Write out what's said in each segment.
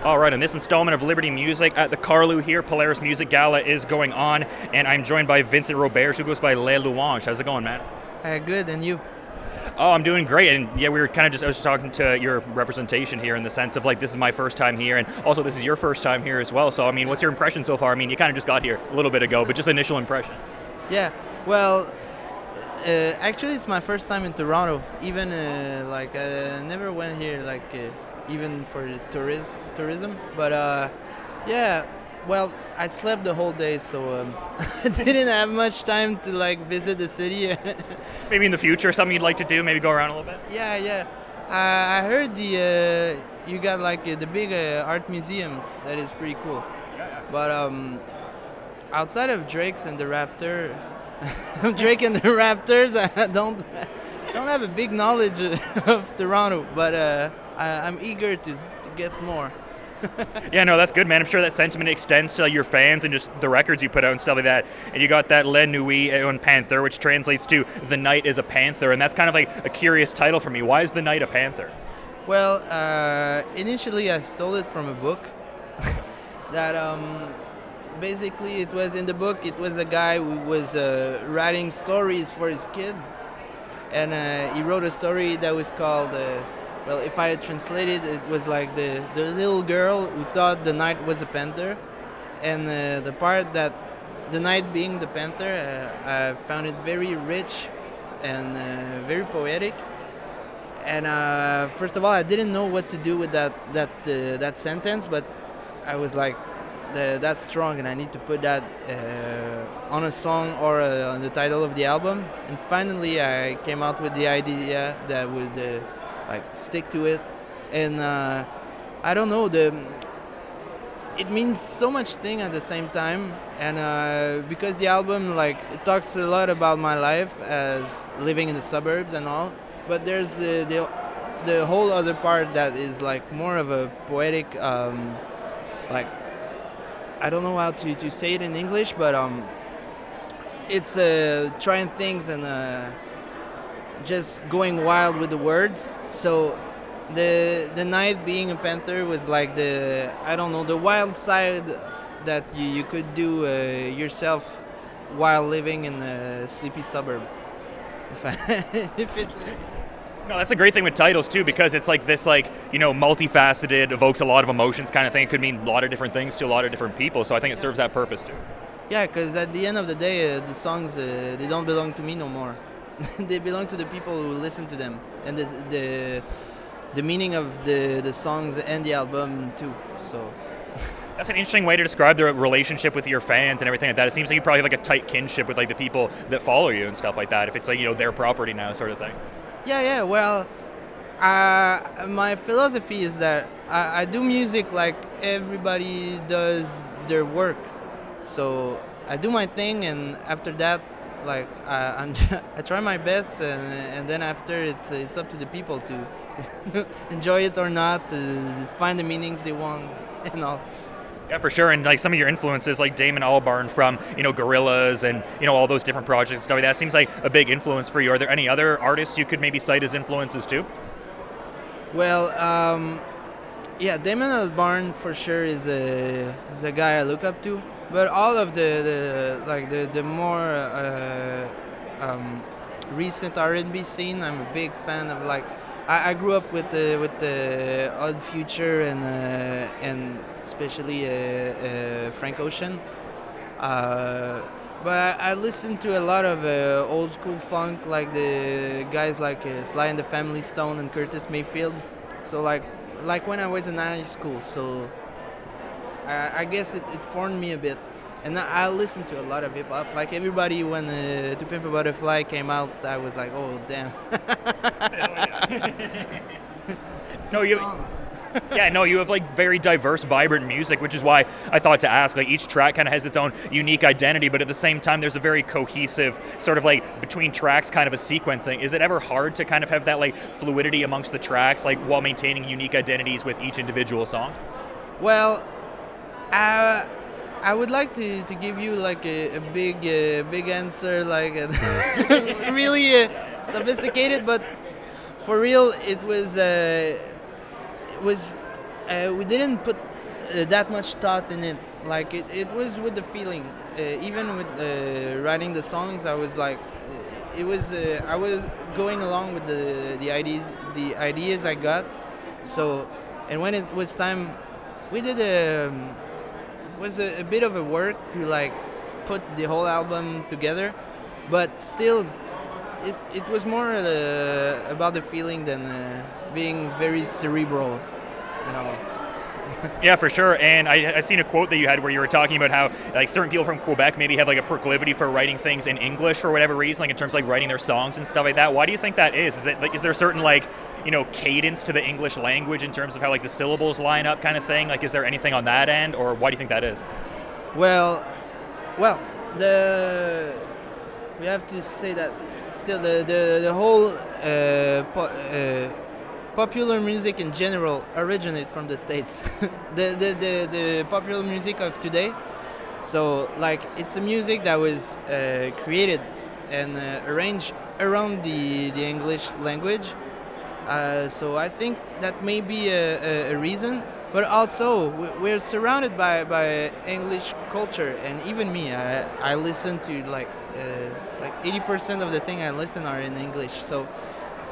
All right, and this installment of Liberty Music at the Carlu here, Polaris Music Gala is going on, and I'm joined by Vincent Roberge, who goes by Louanges. How's it going, man? Good, and you? Oh, I'm doing great, and yeah, we were kind of I was just talking to your representation here in the sense of like, this is my first time here, and also this is your first time here as well, so I mean, what's your impression so far? I mean, you kind of just got here a little bit ago, but just initial impression. Yeah, well, actually it's my first time in Toronto, even I never went here even for tourism, but yeah, well, I slept the whole day, so I didn't have much time to visit the city. Maybe in the future, something you'd like to do, maybe go around a little bit? Yeah. I heard you got the big art museum that is pretty cool. Yeah. But outside of Drake's and the Raptor, Drake and the Raptors, I don't have a big knowledge of Toronto, but I'm eager to get more. Yeah, no, that's good, man. I'm sure that sentiment extends to your fans and just the records you put out and stuff like that. And you got that nuit and Panther, which translates to the night is a panther, and that's kind of like a curious title for me. Why is the night a panther? Well, initially I stole it from a book that basically it was in the book. It was a guy who was writing stories for his kids, and he wrote a story that was called. Well, if I had translated, it was like the little girl who thought the night was a panther, and the part that the night being the panther, I found it very rich and very poetic. And first of all, I didn't know what to do with that sentence, but I was like, that's strong, and I need to put that on a song or on the title of the album. And finally, I came out with the idea that would. Stick to it, and I don't know, it means so much thing at the same time, and because the album it talks a lot about my life as living in the suburbs and all, but there's the whole other part that is more of a poetic I don't know how to say it in English, but it's trying things and just going wild with the words. So the night being a panther was the wild side that you could do yourself while living in a sleepy suburb. No, that's a great thing with titles too, because it's this multifaceted, evokes a lot of emotions kind of thing. It could mean a lot of different things to a lot of different people, so I think it serves that purpose too. Yeah, because at the end of the day, the songs they don't belong to me no more. They belong to the people who listen to them, and the meaning of the songs and the album too. So that's an interesting way to describe the relationship with your fans and everything like that. It seems like you probably have a tight kinship with the people that follow you and stuff like that. If it's their property now, sort of thing. Yeah. Well, my philosophy is that I do music like everybody does their work. So I do my thing, and after that. I try my best, and then after it's up to the people to enjoy it or not, to find the meanings they want and all. Yeah, for sure. And some of your influences, like Damon Albarn from Gorillaz and all those different projects and stuff like that, seems like a big influence for you. Are there any other artists you could maybe cite as influences too? Well, yeah, Damon Albarn for sure is a guy I look up to. But all of the more recent R&B scene, I'm a big fan of. I grew up with the Odd Future and especially Frank Ocean. But I listen to a lot of old school funk, like the guys like Sly and the Family Stone and Curtis Mayfield. So like when I was in high school. So. I guess it formed me a bit, and I listened to a lot of hip hop. Like everybody, when To Pimp a Butterfly came out, I was like, oh damn. No, you have very diverse, vibrant music, which is why I thought to ask. Each track kind of has its own unique identity, but at the same time, there's a very cohesive sort of between tracks kind of a sequencing. Is it ever hard to kind of have that fluidity amongst the tracks, while maintaining unique identities with each individual song? Well. I would like to give you a big answer, really sophisticated, but for real, it was we didn't put that much thought in it. Like it was with the feeling. Even with writing the songs, I was like, I was going along with the ideas I got. So, and when it was time, we did was a bit of a work to like put the whole album together, but still, it was more about the feeling than being very cerebral, you know. Yeah, for sure. And I seen a quote that you had where you were talking about how like certain people from Quebec maybe have like a proclivity for writing things in English for whatever reason, like in terms of like writing their songs and stuff like that. Why do you think that is? Is it like, is there a certain like, you know, cadence to the English language in terms of how like the syllables line up kind of thing? Like, is there anything on that end, or why do you think that is? Well, we have to say that still the whole popular music in general originate from the States. the popular music of today. So like it's a music that was created and arranged around the English language. So I think that may be a reason. But also we're surrounded by English culture, and even me, I listen to like 80% of the thing I listen are in English. So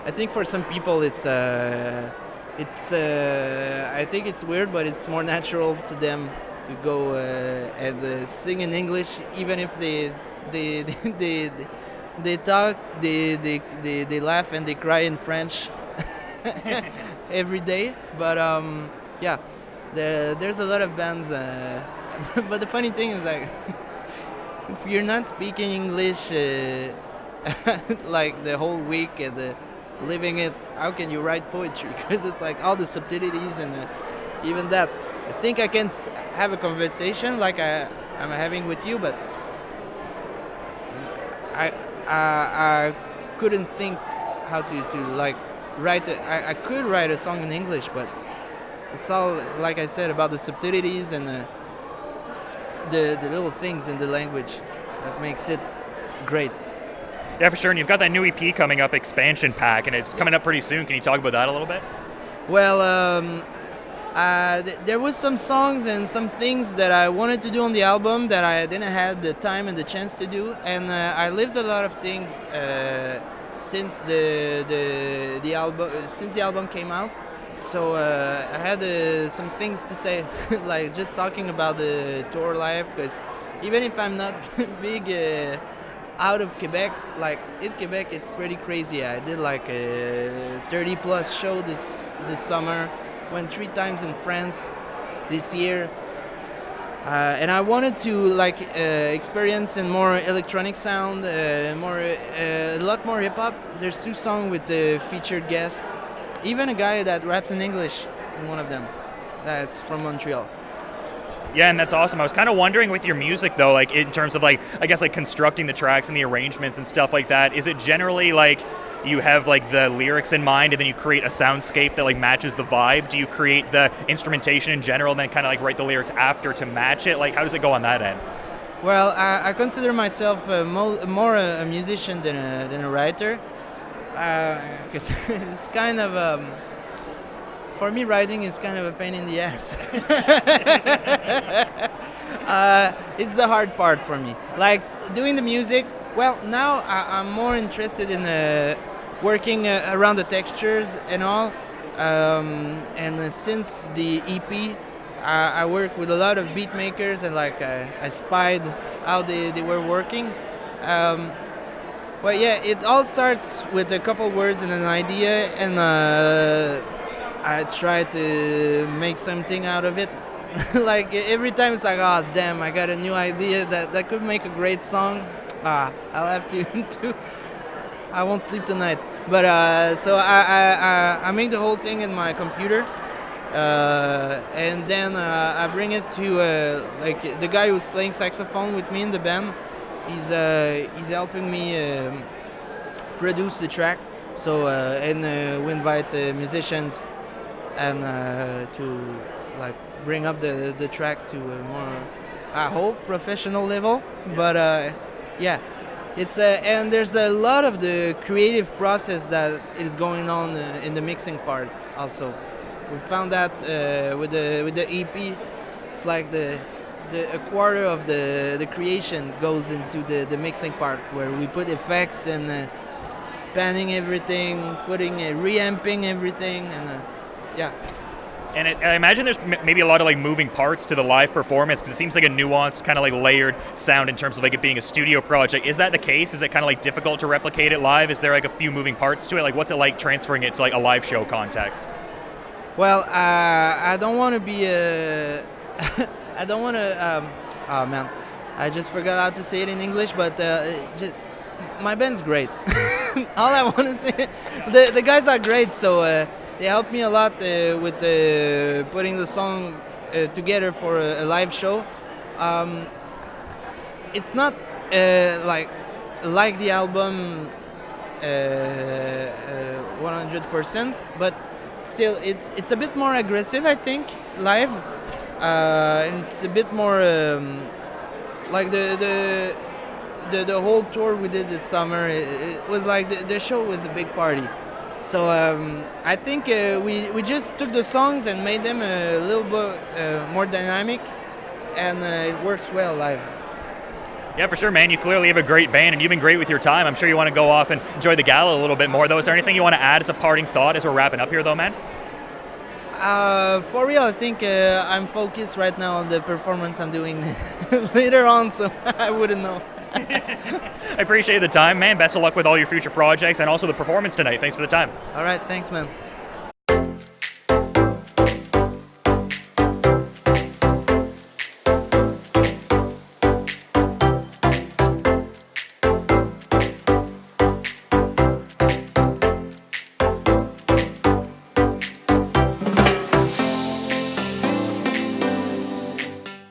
I think for some people I think it's weird, but it's more natural to them to go and sing in English, even if they talk, they laugh and they cry in French every day. But yeah, there's a lot of bands. But the funny thing is like, if you're not speaking English like the whole week and living it, how can you write poetry? Because it's like all the subtleties and even that. I think I can have a conversation like I'm having with you, but I couldn't think how to like write. I could write a song in English, but it's all, like I said, about the subtleties and the little things in the language that makes it great. Yeah, for sure. And you've got that new EP coming up, Expansion Pack, and it's coming up pretty soon. Can you talk about that a little bit? Well, there was some songs and some things that I wanted to do on the album that I didn't have the time and the chance to do, and I lived a lot of things since the album came out. So I had some things to say, like just talking about the tour life, because even if I'm not big out of Quebec, like in Quebec it's pretty crazy. I did like a 30 plus show this summer, went 3 times in France this year, and I wanted to like experience in more electronic sound, a lot more hip hop. There's 2 songs with featured guests, even a guy that raps in English in one of them, that's from Montreal. Yeah, and that's awesome. I was kind of wondering with your music though, like in terms of like, I guess like constructing the tracks and the arrangements and stuff like that, is it generally like you have like the lyrics in mind and then you create a soundscape that like matches the vibe? Do you create the instrumentation in general and then kind of like write the lyrics after to match it? Like how does it go on that end? Well, I consider myself more a musician than a writer, because it's kind of for me, writing is kind of a pain in the ass. It's the hard part for me. Like doing the music, well, now I'm more interested in working around the textures and all. And since the EP, I work with a lot of beat makers, and like I spied how they were working. Well, yeah, it all starts with a couple words and an idea, and I try to make something out of it. Like every time it's like, oh damn, I got a new idea that could make a great song. I'll have to I won't sleep tonight. But so I make the whole thing in my computer, and then I bring it to like the guy who's playing saxophone with me in the band. He's helping me produce the track. So and we invite musicians and to like bring up the track to a more, I hope, professional level. But yeah, it's and there's a lot of the creative process that is going on in the mixing part also. We found that with the EP, it's like a quarter of the creation goes into the mixing part, where we put effects and panning everything, putting reamping everything, and yeah. And I imagine there's maybe a lot of like moving parts to the live performance, because it seems like a nuanced, kind of like layered sound in terms of like it being a studio project. Is that the case? Is it kind of like difficult to replicate it live? Is there like a few moving parts to it? Like, what's it like transferring it to like a live show context? Well, I don't want to be I don't want to. Oh man, I just forgot how to say it in English. But my band's great. All I want to say, the guys are great. So. They helped me a lot with putting the song together for a live show. It's not like the album 100%, but still it's a bit more aggressive, I think, live. And it's a bit more like the whole tour we did this summer. It was like the show was a big party. So I think we just took the songs and made them a little bit more dynamic, and it works well live. Yeah, for sure, man. You clearly have a great band, and you've been great with your time. I'm sure you want to go off and enjoy the gala a little bit more, though. Is there anything you want to add as a parting thought as we're wrapping up here, though, man? For real, I think I'm focused right now on the performance I'm doing later on, so I wouldn't know. I appreciate the time, man. Best of luck with all your future projects and also the performance tonight. Thanks for the time. All right, thanks, man.